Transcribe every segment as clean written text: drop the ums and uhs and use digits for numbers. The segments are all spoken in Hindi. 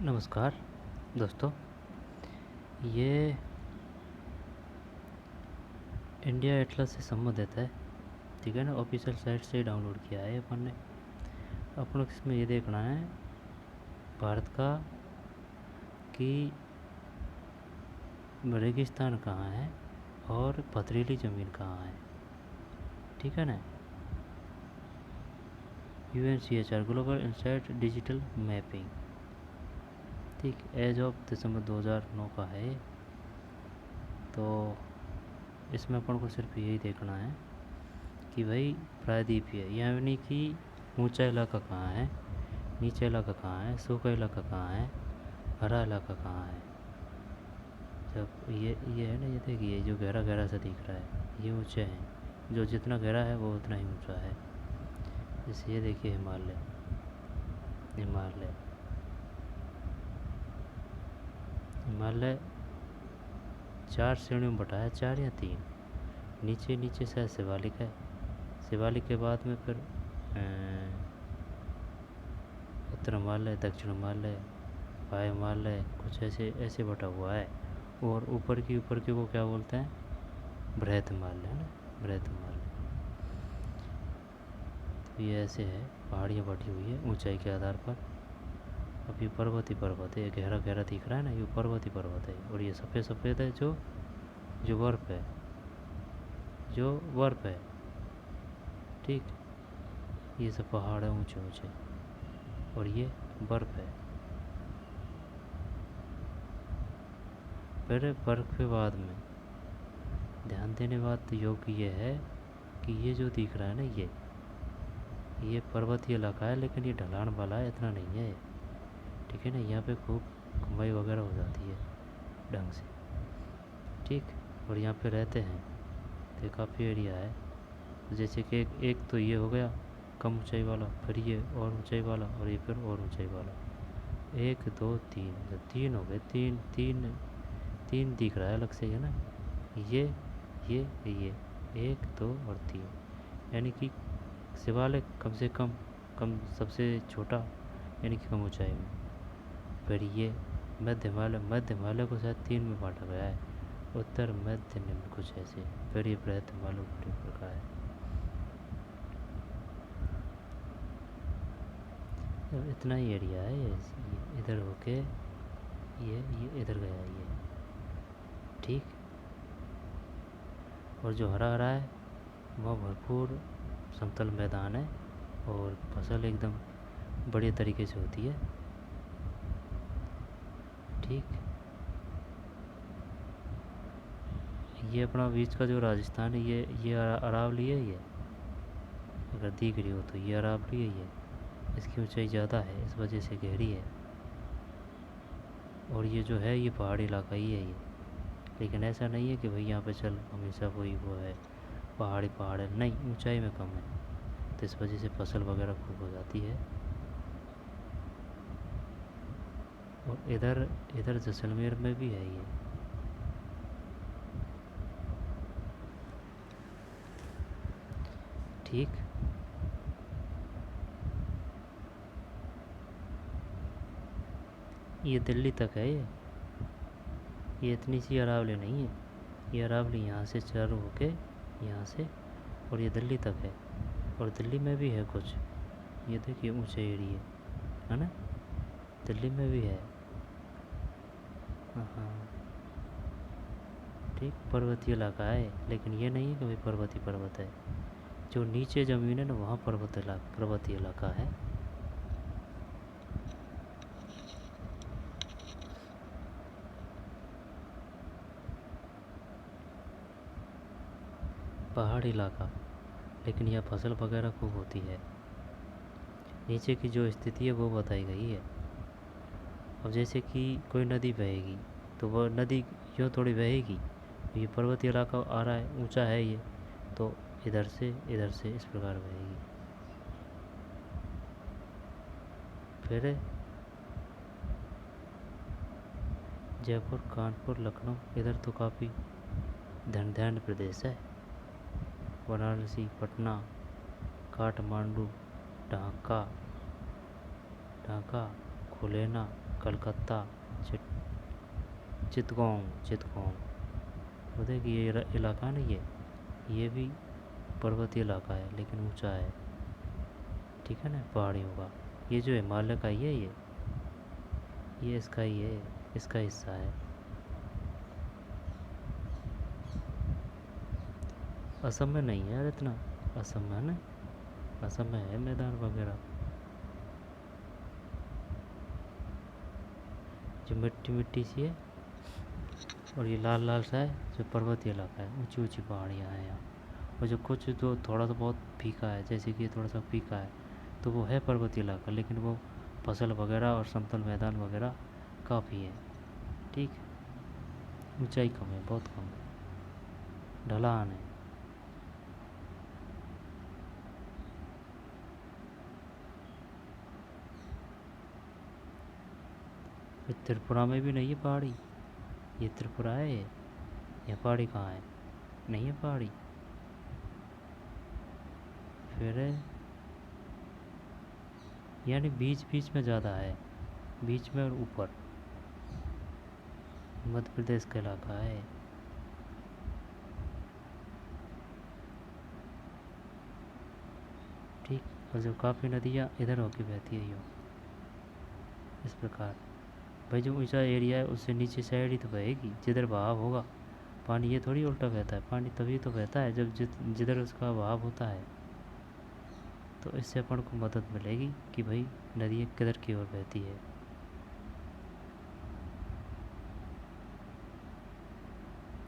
नमस्कार दोस्तों। ये इंडिया एटलस से संबंधित है, ठीक है ना। ऑफिशियल साइट से डाउनलोड किया है अपन ने। अपन को इसमें ये देखना है भारत का कि रेगिस्तान कहाँ है और पथरीली ज़मीन कहाँ है, ठीक है ना। UNCHR global insight digital mapping, ठीक, एज ऑफ दिसंबर 2009 का है। तो इसमें अपन को सिर्फ यही देखना है कि भाई प्रायद्वीप है, यानी कि ऊंचा इलाका कहाँ है, नीचा इलाका कहाँ है, सूखा इलाका कहाँ है, हरा इलाका कहाँ है। जब ये है ना, ये देखिए जो गहरा गहरा सा दिख रहा है ये ऊंचे हैं, जो जितना गहरा है वो उतना ही ऊंचा है। जैसे ये देखिए हिमालय, हिमालय हिमालय 4 श्रेणियों में बटा है, 4 या 3। नीचे नीचे से शिवालिक है, शिवालिक के बाद में फिर उत्तर हिमालय, दक्षिण हिमालय, वायु हिमालय, कुछ ऐसे ऐसे बटा हुआ है। और ऊपर की को क्या बोलते हैं, बृहत हिमालय, है ना, बृहत हिमालय। तो ये ऐसे है, पहाड़ियाँ बटी हुई है ऊंचाई के आधार पर। अब ये पर्वत ही पर्वत है, ये गहरा गहरा दिख रहा है ना, ये पर्वत ही पर्वत है। और ये सफ़ेद सफ़ेद है जो जो बर्फ़ है, जो बर्फ़ है, ठीक। ये सब पहाड़ है ऊंचे ऊंचे, और ये बर्फ़ है। फिर बर्फ़ के बाद में ध्यान देने बात योग्य ये है कि ये जो दिख रहा है ना, ये पर्वतीय इलाका है, लेकिन ये ढलान वाला है, इतना नहीं है, ठीक है ना। यहाँ पे खूब कमाई वगैरह हो जाती है ढंग से, ठीक। और यहाँ पे रहते हैं तो काफ़ी एरिया है। जैसे कि एक तो ये हो गया कम ऊंचाई वाला, फिर ये और ऊंचाई वाला, और ये फिर और ऊंचाई वाला। 1 2 3, तो 3 हो गए, तीन तीन तीन दिख रहा है अलग से, है ना। ये ये 1 2 और 3, यानी कि शिवालिक कम से कम सबसे छोटा, यानी कि कम ऊंचाई में। फिर ये मध्य हिमालय को शायद 3 में बांटा गया है, उत्तर मध्य निम्न कुछ ऐसे। फिर ये बृहत हिमालय ऊपरी प्रकार है। तो इतना ही एरिया है ये इधर होके ये इधर गया ये, ठीक। और जो हरा हरा है वह भरपूर समतल मैदान है, और फसल एकदम बढ़िया तरीके से होती है, ठीक। ये अपना बीच का जो राजस्थान है, ये अरावली है। ये अगर दिख रही हो तो ये अरावली है। ये इसकी ऊंचाई ज़्यादा है, इस वजह से गहरी है। और ये जो है ये पहाड़ी इलाका ही है ये, लेकिन ऐसा नहीं है कि भाई यहाँ पे चल हमेशा कोई वो है पहाड़ है, नहीं, ऊंचाई में कम है, तो इस वजह से फसल वगैरह खूब हो जाती है। और इधर इधर जैसलमेर में भी है ये, ठीक। ये दिल्ली तक है ये इतनी सी अरावली नहीं है। ये अरावली यहाँ से चालू होके यहाँ से, और ये दिल्ली तक है। और दिल्ली में भी है कुछ, ये देखिए ऊंचे एरिए, है ना, दिल्ली में भी है। हाँ, ठीक, पर्वतीय इलाका है, लेकिन ये नहीं है कि भाई पर्वत है। जो नीचे ज़मीन है ना वहाँ पर्वतीय इलाका है। पहाड़ी इलाका, लेकिन यह फसल वगैरह खूब होती है। नीचे की जो स्थिति है वो बताई गई है। अब जैसे कि कोई नदी बहेगी, तो वह नदी यूँ थोड़ी बहेगी, ये पर्वतीय इलाका आ रहा है, ऊंचा है ये, तो इधर से इस प्रकार बहेगी। फिर जयपुर, कानपुर, लखनऊ, इधर तो काफ़ी धनधान्य प्रदेश है। वाराणसी, पटना, काठमांडू, ढाका, फुलेना, कलकत्ता, चितगोंग चितगोंग। वो देखिए ये इलाका नहीं है, ये भी पर्वतीय इलाका है लेकिन ऊंचा है, ठीक है ना, पहाड़ियों का। ये जो हिमालय का ही है, ये इसका ही है, इसका हिस्सा है। असम में नहीं है यार इतना, असम में है ना, असम में है मैदान वगैरह। जो मिट्टी मिट्टी सी है और ये लाल लाल सा है, जो पर्वतीय इलाका है, ऊंची ऊंची पहाड़ियाँ हैं यहाँ। और जो कुछ जो थोड़ा सा बहुत फीका है, जैसे कि थोड़ा सा फीका है, तो वो है पर्वतीय इलाका, लेकिन वो फसल वगैरह और समतल मैदान वगैरह काफ़ी है, ठीक है। ऊंचाई कम है, बहुत कम है, ढलान है। फिर त्रिपुरा में भी नहीं है पहाड़ी, ये त्रिपुरा है ये पहाड़ी कहाँ है, नहीं है पहाड़ी। फिर यानी बीच बीच में ज़्यादा है, बीच में और ऊपर, मध्य प्रदेश का इलाका है। ठीक। और जो काफ़ी नदियाँ इधर होके बहती है यूँ, इस प्रकार। भाई जो ऊंचा एरिया है उससे नीचे साइड ही तो बहेगी, जिधर बहाव होगा पानी, ये थोड़ी उल्टा बहता है पानी, तभी तो बहता है जब जिधर उसका बहाव होता है। तो इससे अपन को मदद मिलेगी कि भाई नदी किधर की ओर बहती है।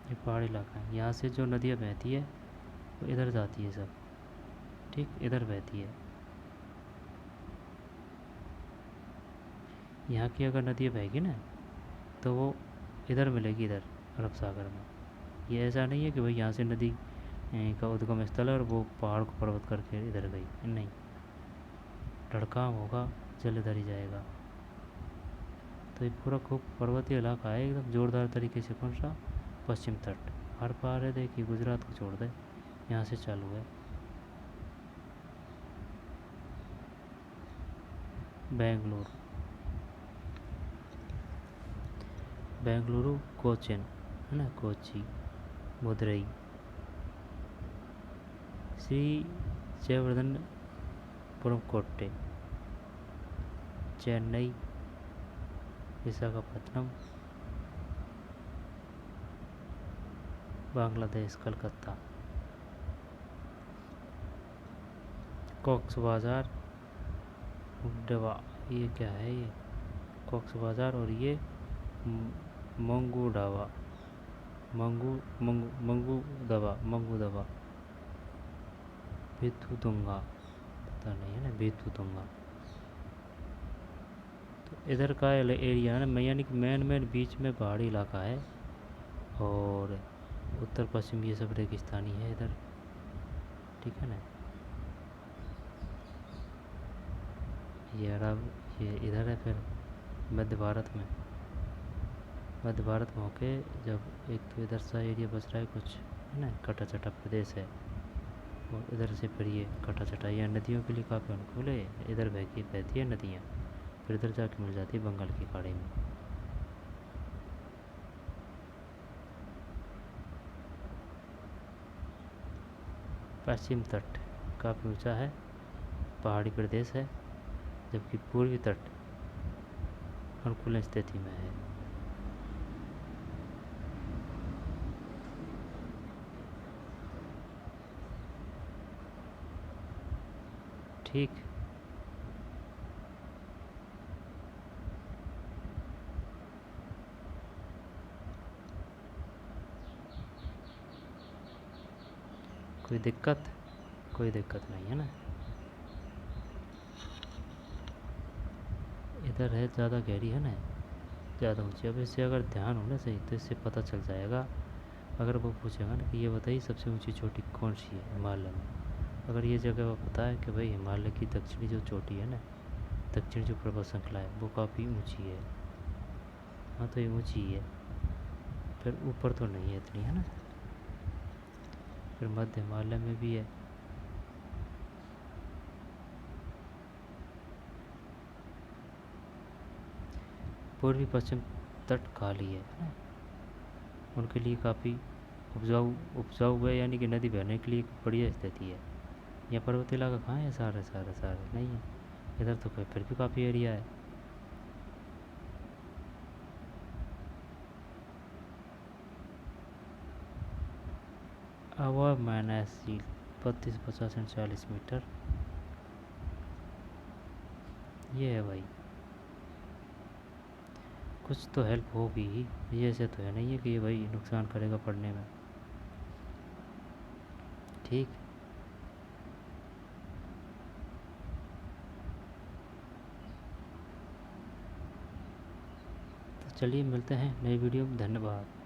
ये पहाड़ी इलाका है, यहाँ से जो नदियाँ बहती है वो इधर जाती है सब, ठीक, इधर बहती है। यहाँ की अगर नदियाँ बहेगी ना तो वो इधर मिलेगी, इधर अरब सागर में। ये ऐसा नहीं है कि भाई यहाँ से नदी का उद्गम स्थल है और वो पहाड़ को पर्वत करके इधर गई, नहीं, लड़काम होगा, जल इधर ही जाएगा। तो ये पूरा खूब पर्वतीय इलाका है एकदम जोरदार तरीके से। कौन सा? पश्चिम तट, हर पार है, देखिए गुजरात को छोड़ दे, यहाँ से चालू है। बेंगलुरु, बेंगलुरु, कोचिन है ना, कोची, मदुरई, श्री जयवर्धनपुरम कोट्टे, चेन्नई, विशाखापट्टनम, बांग्लादेश, कलकत्ता, कॉक्स बाज़ार, डवा, ये क्या है ये, कॉक्स बाज़ार, और ये मंगू डावा, मंगू दवा, बेथुदुंगा, पता नहीं है ना, बेथुदुंगा। तो इधर का एरिया है ना, यानी कि मेन बीच में पहाड़ी इलाका है, और उत्तर पश्चिम ये सब रेगिस्तानी है इधर, ठीक है ना। ये अरब, ये इधर है। फिर मध्य भारत में, मध्य भारत में होके जब एक तो इधर सा एरिया बच रहा है कुछ, है ना, कटा चटा प्रदेश है, और इधर से फिर ये कटा चटा, यह नदियों के लिए काफ़ी अनुकूल है, इधर बहती है नदियाँ, फिर इधर जाके मिल जाती है बंगाल की खाड़ी में। पश्चिम तट काफ़ी ऊंचा है, पहाड़ी प्रदेश है, जबकि पूर्वी तट अनुकूल स्थिति में है। ठीक। कोई दिक्कत? कोई दिक्कत नहीं है ना। इधर है ज़्यादा गहरी है ना, ज़्यादा ऊंची। अब इससे अगर ध्यान हो ना सही तो इससे पता चल जाएगा। अगर वो पूछेगा ना कि ये बताइए सबसे ऊंची चोटी कौन सी है हिमालय में, अगर ये जगह वो पता है कि भाई हिमालय की दक्षिणी जो चोटी है ना, दक्षिण जो पर्वत श्रृंखला है वो काफ़ी ऊंची है, हाँ तो ये ऊंची है, फिर ऊपर तो नहीं है इतनी, है ना। फिर मध्य हिमालय में भी है। पूर्वी पश्चिम तट खाली है ना, उनके लिए काफ़ी उपजाऊ उपजाऊ है, यानी कि नदी बहने के लिए एक बढ़िया स्थिति है। यह पर्वतीय इलाका कहाँ है? सारे सारे सारे नहीं है इधर तो, फिर भी काफ़ी एरिया है। हवा मैनासी 32, 50 एंड 40 मीटर, ये है भाई। कुछ तो हेल्प होगी ही, ये ऐसे तो है नहीं है कि ये भाई नुकसान करेगा पढ़ने में। ठीक, तो चलिए मिलते हैं नई वीडियो में। धन्यवाद।